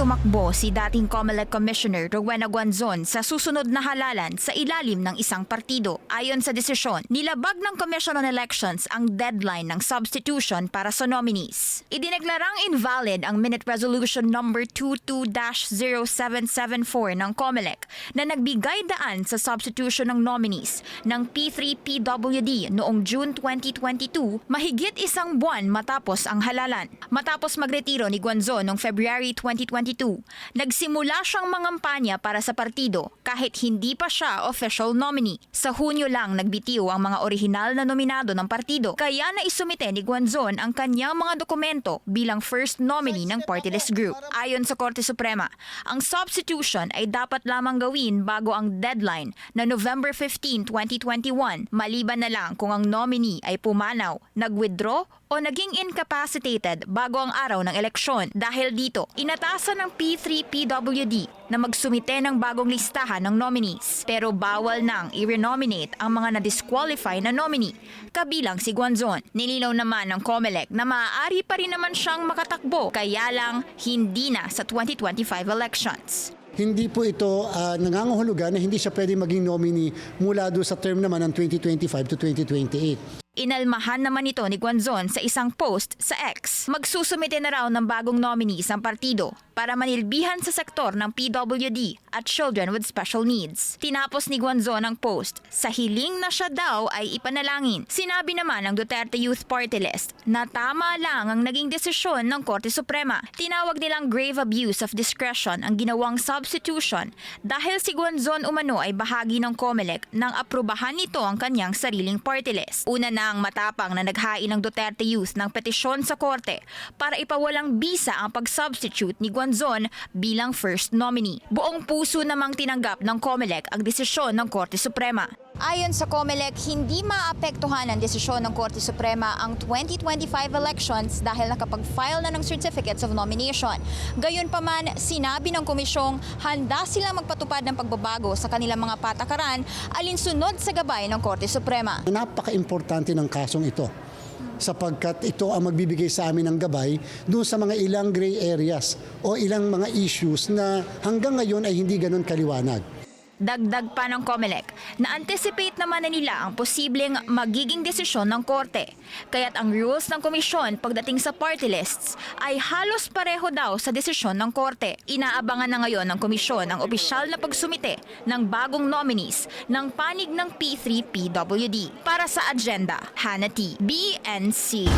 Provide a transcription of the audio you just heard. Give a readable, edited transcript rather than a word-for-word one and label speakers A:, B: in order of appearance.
A: tumakbo si dating COMELEC Commissioner Rowena Guanzon sa susunod na halalan sa ilalim ng isang partido. Ayon sa desisyon, nilabag ng Commission on Elections ang deadline ng substitution para sa nominees. Idineklarang invalid ang Minute Resolution number 22-0774 ng COMELEC na nagbigay daan sa substitution ng nominees ng P3PWD noong June 2022, mahigit isang buwan matapos ang halalan. Matapos magretiro ni Guanzon noong February 2022, nagsimula siyang mangampanya para sa partido kahit hindi pa siya official nominee. Sa Hunyo lang nagbitiw ang mga orihinal na nominado ng partido, kaya naisumite ni Guanzon ang kanyang mga dokumento bilang first nominee ng party list group. Ayon sa Korte Suprema, ang substitution ay dapat lamang gawin bago ang deadline na November 15, 2021, maliban na lang kung ang nominee ay pumanaw, nag-withdraw o naging incapacitated bago ang araw ng eleksyon. Dahil dito, inatasan ng P3PWD na magsumite ng bagong listahan ng nominees. Pero bawal nang i-renominate ang mga na-disqualify na nominee, kabilang si Guanzon. Nilinaw naman ng COMELEC na maaari pa rin naman siyang makatakbo, kaya lang hindi na sa 2025 elections.
B: Hindi po ito nangangahulugan na hindi siya pwede maging nominee mula doon sa term naman ng 2025 to 2028.
A: Inalmahan naman ito ni Guanzon sa isang post sa X. Magsusumite na raw ng bagong nominees ang partido para manilbihan sa sektor ng PWD at children with special needs. Tinapos ni Guanzon ang post sa hiling na siya daw ay ipanalangin. Sinabi naman ng Duterte Youth Party List na tama lang ang naging desisyon ng Korte Suprema. Tinawag nilang grave abuse of discretion ang ginawang substitution dahil si Guanzon umano ay bahagi ng COMELEC nang aprubahan nito ang kanyang sariling party list. Una na ang matapang na naghain ng Duterte Youth ng petisyon sa korte para ipawalang bisa ang pag-substitute ni Guanzon bilang first nominee. Buong puso namang tinanggap ng COMELEC ang desisyon ng Korte Suprema. Ayon sa COMELEC, hindi maapektuhan ang desisyon ng Korte Suprema ang 2025 elections dahil nakapag-file na ng certificates of nomination. Gayunpaman, sinabi ng komisyong handa silang magpatupad ng pagbabago sa kanilang mga patakaran alinsunod sa gabay ng Korte Suprema.
B: Napaka-importante ng kasong ito sapagkat ito ang magbibigay sa amin ng gabay doon sa mga ilang gray areas o ilang mga issues na hanggang ngayon ay hindi ganun kaliwanag.
A: Dagdag pa ng COMELEC na anticipate naman na nila ang posibleng magiging desisyon ng korte. Kaya't ang rules ng komisyon pagdating sa party lists ay halos pareho daw sa desisyon ng korte. Inaabangan na ngayon ng komisyon ang opisyal na pagsumite ng bagong nominees ng panig ng P3PWD. Para sa agenda, Hannah T. BNC.